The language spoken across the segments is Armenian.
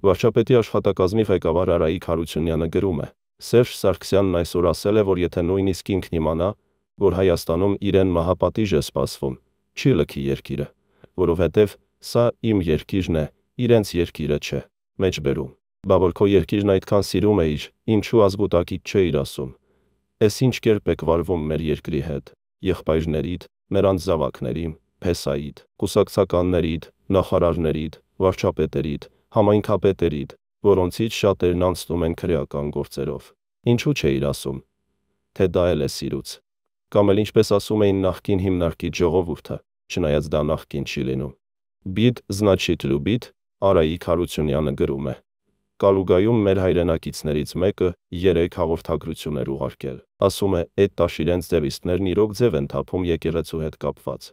Վարչապետի աշխատակազմի ղեկավար Արայիկ Հարությունյանը գրում է. Սերժ Սարգսյանն այսօր ասել է, որ եթե նույնիսկ ինքն իմանա, որ Հայաստանում իրեն մահապատիժ է սպասվում, չի լքի երկիրը, որովհետև սա իմ երկիրն է, իրենց երկիրը չէ, մեջբերում։ Բա որ քո երկիրն այդքան սիրում էիր, ինչու ազգուտակից չէիր ասում։ Էս ինչ կերպ եք վարվում մեր երկրի հետ, եղբայրներիդ, նրանց զավակներին, փեսայիդ, կուսակցականներիդ, նախարարներիդ, վարչապետերիդ, համայնքապետերիդ, որոնցից շատերն անցնում են քրեական գործերով։ Ինչու չէիր ասում, թե դա էլ է սիրուց։ Կամ էլ ինչպես ասում էին նախկին հիմնարկի ժողովուրդը, չնայած դա նախկին չի լինում։ Բիդ значит любит, Արայիկ Հարությունյանը գրում է։ Կալուգայում մեր հայրենակիցներից մեկը 3 հաղորդագրություններ ուղարկել։ Ասում է, այդ տաշ իրենց ձևիստներն իրոք ձև են թափում եկեղեցու հետ կապված։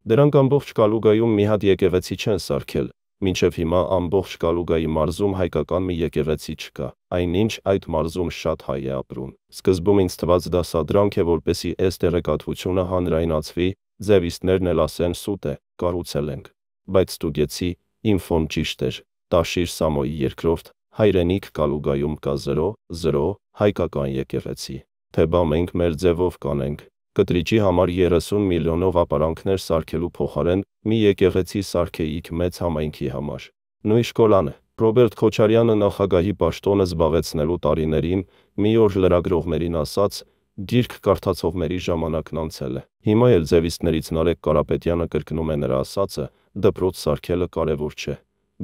Դրանք ամբողջ Կալուգայում մի հատ եկեղեցի չեն սարքել, մինչև հիմա ամբողջ Կալուգայի մարզում հայկական մի եկեղեցի չկա, այնինչ այդ մարզում շատ հայ է ապրում։ Սկզբում ինձ թված դա սադրանք է, որպեսի այս տեղեկատվությունը հանրայնացվի, ձևիստներն էլ ասեն սուտ է, կառուցել ենք։ Բայց ստուգեցի, ինֆոն ճիշտ էր, Տաշիր Սամոյի երկրորդ, հայրենիք Կալուգայում կա 0 հայկական եկեղեցի, թե բա մենք մեր ձևով կանենք, կտրիճի համար 30 միլիոնով ապարանքներ սարքելու փոխարեն մի եկեղեցի սարքեիք մեծ համայնքի համար։ Նույն շկոլան է, Ռոբերտ Քոչարյանը նախագահի պաշտոնը զբաղեցնելու տարիներին մի օր լրագրողներին ասաց, գիրք կարդացողների ժամանակն անցել է։ Հիմա էլ ձևիստներից Նարեկ Կարապետյանը կրկնում է նրա ասածը, դպրոց սարքելը կարևոր չէ,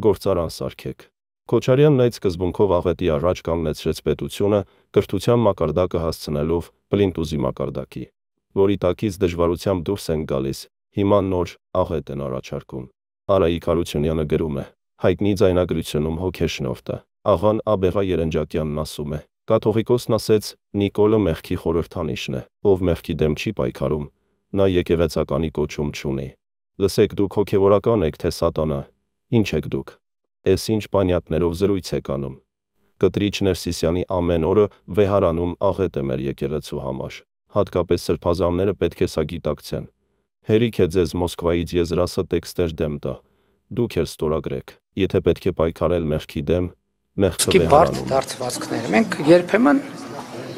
գործարան սարքեք։ Քոչարյանն այդ սկզբունքով աղետի առաջ կանգնեցրեց պետությունը, կրթության մակարդակը հասցնելով պլինտուզի մակարդակի, որի տակից դժվարությամբ դուրս են գալիս, հիմա նոր աղետ են առաջարկում։ Արայիկ Հարությունյանը գրում է. հայտնի ձայնագրությունում հոգեշնորհը, աղան Աբեղա Երնջակյանն ասում է. Կաթողիկոսն ասեց, Նիկոլը մեղքի խորհրդանիշն է, ով մեղքի դեմ չի պայքարում, նա եկեղեցականի կոչում չունի։ Լսեք դուք հոգևորական եք, թե սատանա, ինչ եք դուք։ Էս ինչ պանյատներով զրույց եք անում։ Կտրիչ Ներսիսյանի ամեն օրը վեհարանում աղետ է մեր եկեղեցու համար, հատկապես սրբազանները պետք է սա գիտակցեն։ Հերիք է ձեզ Մոսկվայից եզրասը տեքստեր դեմ տա, դուք էլ ստորագրեք, եթե պետք է պայքարել մեղքի դեմ, մեղքը վեհարանում։ Դարձվածքներ, մենք երբեմն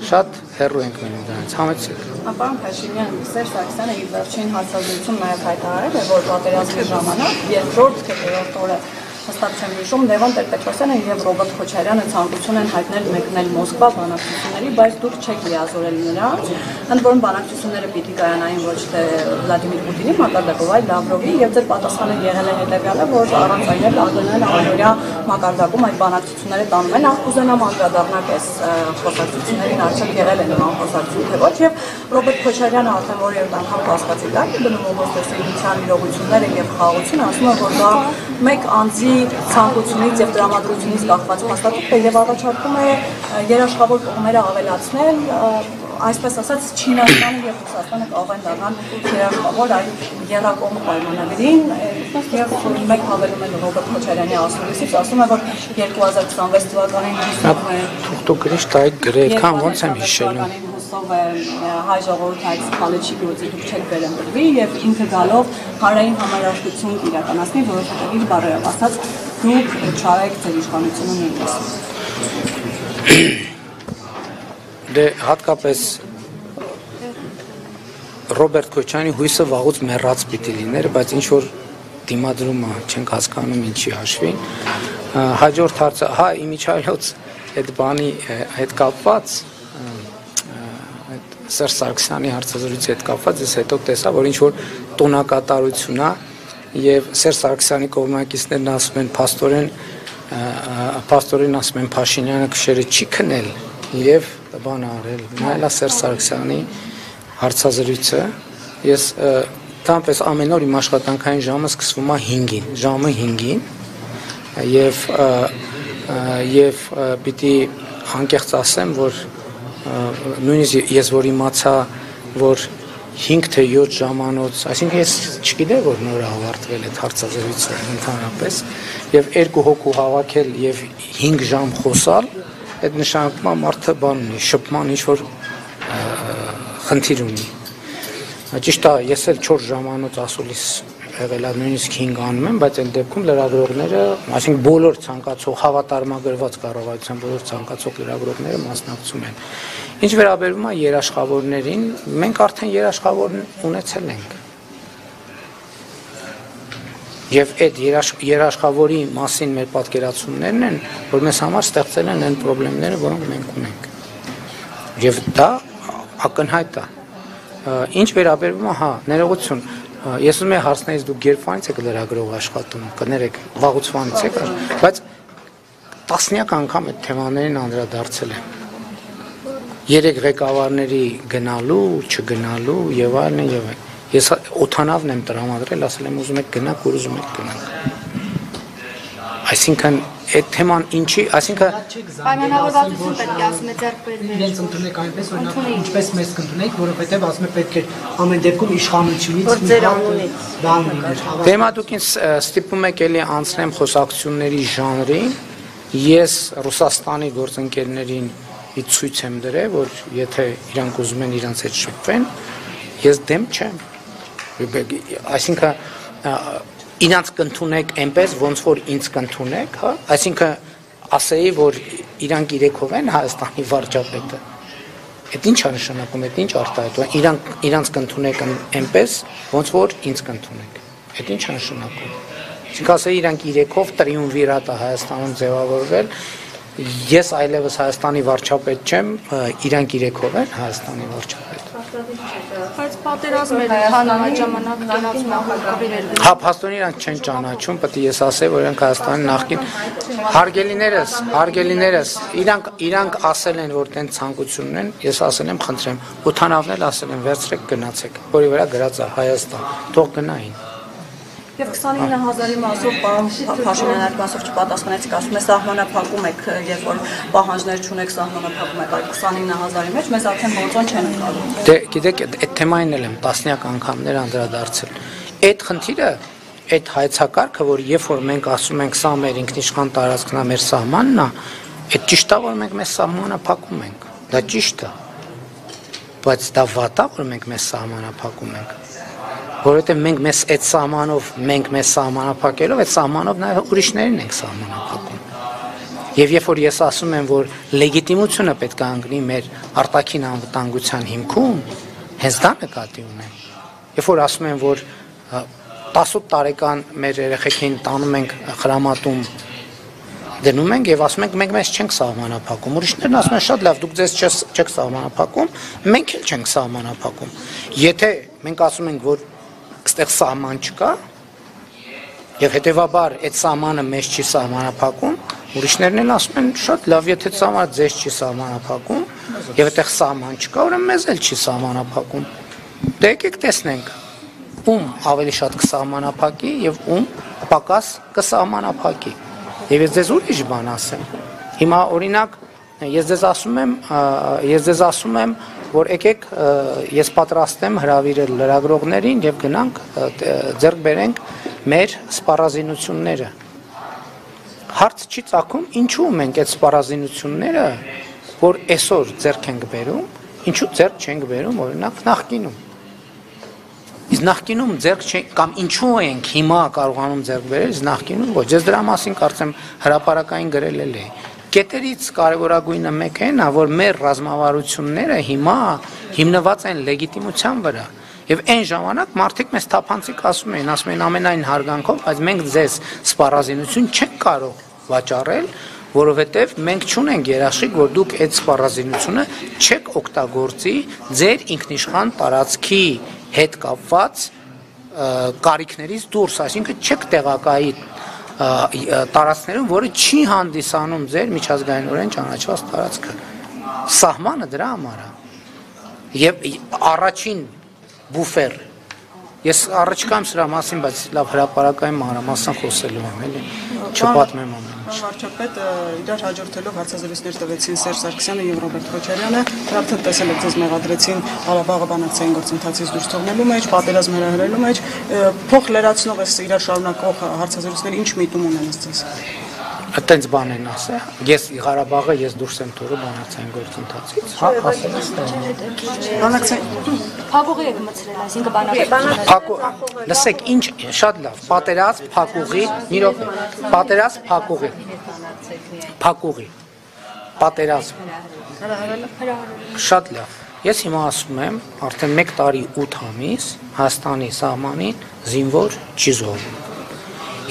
շատ հեռու ենք մնում դրանից, համեցեք։ Պարոն Փաշինյան, Սերժ Սարգսյանը իր վերջին հարցազրույցում նաև հայտարարել է, որ պատերազմի ժամանակ երկրորդ թե երրորդ օրը հստակ չեմ հիշում, Լևոն Տեր-Պետրոսյանը եւ Ռոբերտ Քոչարյանը ցանկություն են հայտնել մեկնել Մոսկվա բանակցությունների, բայց դուք չեք լիազորել նրանց, ընդ որում բանակցությունները պիտի կայանային ոչ թե Վլադիմիր Պուտինի մակարդակով, այլ Լավրովի, եւ ձեր պատասխանը եղել է հետեւյալը, որ առանց այլ ԱԳՆ-ն ամենօրյա մակարդակում այդ բանակցությունները տանում են, կուզենամ անդրադառնալ այս խոսակցություններին, արդյոք եղել է նման խոսակցություն թե ոչ, եւ Ռոբերտ Քոչարյանը արդեն որևէ անգամ կասկածի տակ է դնում օգոստոսի իրողությունները եւ խաղաղությունը, ասում է, որ դա մեկ անձի ցանկությունից եւ տրամադրությունից կախված փաստաթուղթ է եւ առաջարկում է երաշխավոր կողմերը ավելացնել, այսպես ասած Չինաստանը եւ Ռուսաստանը կարող են դառնալ երաշխավոր այլ երակողմ պայմանագրին եւ մեկ հավելում են Ռոբերտ Քոչարյանի ասուլիսից, ասում է, որ 2026 թվականին թուղթու գրիշ տայք գրել, քան ոնց եմ հիշելու հայ ժողովուրդը այդ սխալը չի գործի, դուք չեք վերընտրվի եւ ինքը գալով հարային համարաշտություն իրականացնի, որովհետեւ իր բառերով ասած դուք չարեք ձեր իշխանությունը նույնպես։ Դե հատկապես Ռոբերտ Քոչարյանի հույսը վաղուց մեռած պիտի լիներ, բայց ինչ որ դիմադրումը չենք հասկանում ինչի հաշվին։ Հաջորդ հարցը, հա, իմիջիայլոց այդ բանի հետ կապված Սերժ Սարգսյանի հարցազրույցի հետ կապված ես հետո տեսա, որ ինչ որ տոնակատարություն է եւ Սերժ Սարգսյանի կողմնակիցներն ասում են փաստորեն ասում են Փաշինյանը քշերը չի քնել եւ բան արել։ Նայելա Սերժ Սարգսյանի հարցազրույցը, ես տանպես ամեն օր իմ աշխատանքային ժամը սկսվում է 5-ին, ժամը 5-ին եւ պիտի անկեղծ ասեմ, որ նույնիսկ ես որ իմացա, որ 5 թե 7 ժամանոց, այսինքն ես չգիտեմ, որ նոր ավարտվել է հարցազրույցը ընդհանրապես, եւ 2 հոգու հավաքել եւ 5 ժամ խոսալ, այդ նշանակում է մարդը բան ունի, շփման ինչ-որ խնդիր ունի։ Ճիշտ է, ես էլ 4 ժամանոց ասուլիս եղել է նույնիսկ 5 անում են, բայց այն դեպքում լրագրողները, այսինքն բոլոր ցանկացող հավատարմագրված կառավարության բոլոր ցանկացող լրագրողները մասնակցում են։ Ինչ վերաբերում է երաշխավորներին, մենք արդեն երաշխավոր ունեցել ենք։ Եվ այդ երաշխավորի մասին մեր պատկերացումներն են, որ մեզ համար ստեղծել են այն խնդիրները, որոնք մենք ունենք։ Եվ դա ակնհայտ է։ Ինչ վերաբերում է, ներողություն, ես ուզում եմ հարցնեից դուք երբանից եք լրագրող աշխատում, կներեք, վաղուց եք, բայց տասնյակ անգամ այդ թեմաներին անդրադարձել եմ։ 3 ղեկավարների գնալու, չգնալու եւ այլն եւ այլն։ Ես օթանավն եմ տրամադրել, ասել եմ ուզում եք գնաք, որ ուզում եք գնանք։ Այսինքն այդ թեման ինչի, այսինքն պայմանավորվածություն պետք է ասում է ձեռքբերել։ Իրենց ընդունեք այնպես, օրինակ ինչպես մեզ կընդունեք, որովհետև ասում է պետք է ամեն դեպքում իշխանությունից որ ձեր անունից բան լիներ։ Դեմա դուք ինձ ստիպում եք էլի անցնեմ խոսակցությունների ժանրին, ես Ռուսաստանի գործընկերներին ցույց եմ դրել, որ եթե իրանք ուզում են իրանց հետ շփվեն, ես դեմ չեմ։ Այսինքն իրանք կընդունեք այնպես, ոնց որ ինձ կընդունեք, հա, այսինքն ասեի, որ իրանք իրեքով են Հայաստանի վարչապետը։ Այդ ինչ է նշանակում, այդ ինչ արտահայտում, իրանք կընդունեք այնպես, ոնց որ ինձ կընդունեք։ Այդ ինչ է նշանակում։ Այսինքն ասեի, իրանք իրեքով տրիումվիրատ է Հայաստանում ձևավորվել, ես այլևս Հայաստանի վարչապետ չեմ, իրանք իրեքով են Հայաստանի վարչապետ։ Բայց պատերազմել հանրահայտ ժամանակ գնացում ախորժիրել։ Հա, փաստորեն իրանք չեն ճանաչում, պետք է ես ասեի, որ իրանք Հայաստանի նախկին հարգելիներս, իրանք ասել են, որ տեն ցանկություն ունեն, ես ասել եմ, խնդրեմ, օթանավն էլ ասել են, վերցրեք գնացեք, որի վրա գրած է Հայաստան, թող գնային։ Եվ 29000-ի մասով Փաշինյանը արկասով չպատասխանեցիք, ասում է սահմանափակում եք, երբ որ պահանջներ չունեք սահմանափակում եք այդ 29000-ի մեջ, մեզ արդեն գործոն չեն ընկալում։ Դե գիտեք, այդ թեմային էլ եմ տասնյակ անգամներ անդրադարձել։ Այդ խնդիրը, այդ հայեցակարգը, որ երբ որ մենք ասում ենք սա մեր ինքնիշխան տարածքն է, մեր սահմանն է, այդ ճիշտ է, որ մենք մեզ սահմանափակում ենք։ Դա ճիշտ է։ Բայց դա վատ է, որ մենք մեզ սահմանափակում ենք։ Որովհետև մենք մեզ այդ սահմանով, մենք մեզ սահմանափակելով, այդ սահմանով նաև ուրիշներին ենք սահմանափակում։ Եվ երբ որ ես ասում եմ, որ լեգիտիմությունը պետք է անգնի մեր արտաքին անվտանգության հիմքում, հենց դա նկատի ունեմ։ Երբ որ ասում եմ, որ 18 տարեկան մեր երեխեքին տանում ենք խրամատում դնում ենք եւ ասում ենք մենք մեզ չենք սահմանափակում։ Ուրիշներն ասում են շատ լավ, դուք ձեզ չեք սահմանափակում, մենք էլ չենք սահմանափակում։ Եթե մենք ասում ենք, որ այստեղ սահման չկա, եւ հետեւաբար այդ սահմանը մեզ չի սահմանափակում, ուրիշներն էլ ասում են շատ լավ, եթե սահմանը ձեզ չի սահմանափակում, եւ այդտեղ սահման չկա, ուրեմն մեզ էլ չի սահմանափակում։ Դե եկեք տեսնենք, ում ավելի շատ կսահմանափակի եւ ում պակաս կսահմանափակի։ Եվ ես ձեզ ուրիշ բան ասեմ։ Հիմա օրինակ ես ձեզ ասում եմ, որ եկեք ես պատրաստ եմ հրավիրել լրագրողներին եւ գնանք ձեռք բերենք մեր սպառազինությունները։ Հարց չի ծագում, ինչու մենք այդ սպառազինությունները, որ այսօր ձեռք ենք բերում, ինչու ձեռք չենք բերում օրինակ նախկինում։ Իսկ նախկինում ձեռք չենք կամ ինչու ենք հիմա կարողանում ձեռք բերել, իսկ նախկինում ոչ։ Ես դրա մասին կարծեմ հրապարակային գրել էի։ Կետերից կարևորագույնը մեկը այն է, որ մեր ռազմավարությունները հիմա հիմնված են լեգիտիմության վրա։ Եվ այն ժամանակ մարդիկ մեզ թափանցիկ ասում էին ամենայն հարգանքով, բայց մենք ձեզ սպառազինություն չենք կարող վաճառել, որովհետև մենք չունենք երաշխիք, որ դուք այդ սպառազինությունը չեք օգտագործի ձեր ինքնիշխան տարածքի հետ կապված կարիքներից դուրս, այսինքն չեք տեղակայի տարածքներում, որը չի հանդիսանում ձեր միջազգայինորեն ճանաչված տարածքը։ Սահմանը դրա համար է։ Եվ առաջին բուֆեր, ես առաջկայում սրա մասին, բայց լավ հրապարակային մանրամասն խոսելու եմ, էլի, չպատմեմ ամեն ինչ։ Վարչապետ իրար հաջորդելով հարցազրույցներ տվեցին Սերժ Սարգսյանը եւ Ռոբերտ Քոչարյանը, արդեն տեսել եք ձեզ մեղադրեցին Ղարաբաղը բանակցային գործընթացից դուրս թողնելու մեջ, պատերազմ հրահրելու մեջ, փոխ լրացնող էս իրար շարունակող հարցազրույցները ինչ միտում ունեն ըստ ձեզ։ Այդտենց բան են ասել։ Ես Ղարաբաղը ես դուրս եմ թողել բանակցային գործընթացից։ Հա, ասել ես դա։ Բանակցային Փակուղի եք մցրել, այսինքն բանակցություն։ Լսեք, ինչ շատ լավ, պատերազմ, փակուղի, մի րոպե։ Պատերազմ, փակուղի։ Փակուղի։ Պատերազմ։ Շատ լավ։ Ես հիմա ասում եմ, արդեն 1 տարի 8 ամիս Հայաստանի սահմանին զինվոր չի զոհվում։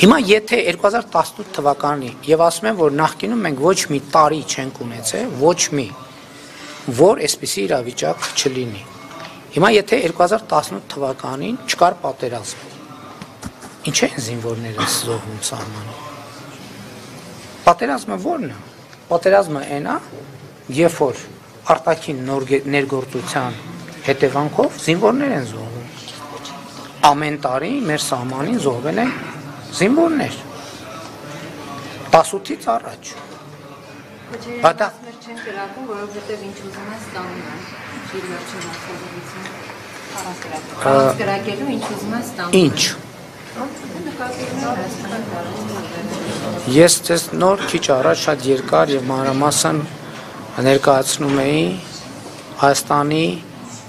Հիմա եթե 2018 թվականի եւ ասում եմ, որ նախկինում մենք ոչ մի տարի չենք ունեցել, ոչ մի, որ այսպիսի իրավիճակ չլինի։ Հիմա եթե 2018 թվականին չկար պատերազմ, ինչ են զինվորները զոհվում սահմանին։ Պատերազմը ո՞րն է։ Պատերազմը այն է, երբ որ արտաքին ներգործության հետևանքով զինվորներ են զոհվում։ Ամեն տարի մեր սահմանին զոհվել են զինվորներ 18-ից առաջ։ Բայց չեն գրակում, որովհետև ինչ ուզում են ստանում են։ Իր վերջին հաղորդակցություն առանց գրակելու ինչ ուզում են ստանում։ Ինչ։ Ես ձեզ նոր քիչ առաջ շատ երկար եւ մանրամասն ներկայացնում էի Հայաստանի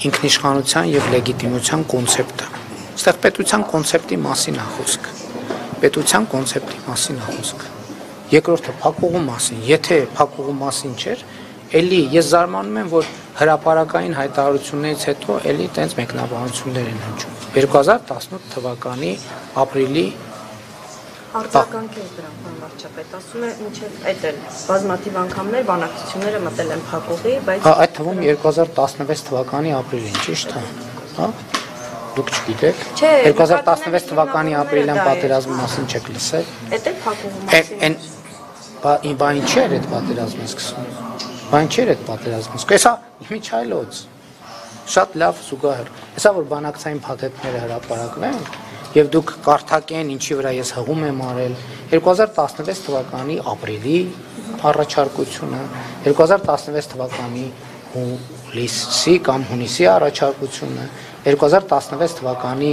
ինքնիշխանության եւ լեգիտիմության կոնցեպտը։ Այստեղ պետության կոնցեպտի մասին է խոսքը։ Պետության կոնցեպտի մասին է խոսքը։ Երկրորդը փակուղու մասին, եթե փակուղու մասին չէր, էլի ես զարմանում եմ, որ հրապարակային հայտարարություններից հետո էլի տենց մեկնաբանություններ են հնչում։ 2018 թվականի ապրիլի Արձագանք է դրան, պարոն վարչապետ, ասում է մինչև այդ էլ բազմաթիվ անգամներ բանակցությունները մտել են փակուղի, բայց այդ թվում 2016 թվականի ապրիլին, ճիշտ է, հա։ Դուք չգիտեք։ 2016 թվականի ապրիլյան պատերազմի մասին չեք լսել։ Էդ էլ փակուղու մասին։ Բան չէր այդ պատերազմը սկսում։ Բան չէր այդ պատերազմը։ Հեսա Միչայլոց։ Շատ լավ զուգահեռ։ Հեսա որ բանակցային փաթեթները հրապարակվեն եւ դուք կարդակեն ինչի վրա ես հղում եմ արել 2016 թվականի ապրիլի առաջարկությունը, 2016 թվականի հուլիսի կամ հունիսի առաջարկությունը, 2016 թվականի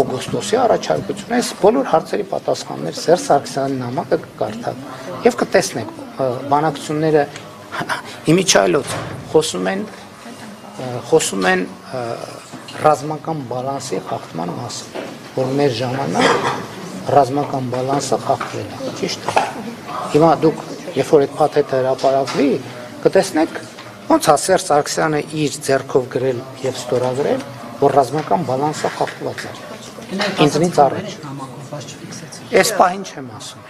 օգոստոսի առաջարկությունը, այս բոլոր հարցերի պատասխաններ Սերժ Սարգսյանի նամակը կկարդաք եւ կտեսնեք բանակցությունները իմիջայլոց խոսում են ռազմական բալանսի խախտման մասին, որ մեր ժամանակ ռազմական բալանսը խախտվել է, ճիշտ է։ Հիմա դուք երբ որ այդ փաթեթը հրապարակվի, կտեսնեք ոնց է Սերժ Սարգսյանը իր ձեռքով գրել եւ ստորագրել, որ ռազմական բալանսը խախտված է։ Ինձնից առաջ։ Այս պահին չեմ ասում։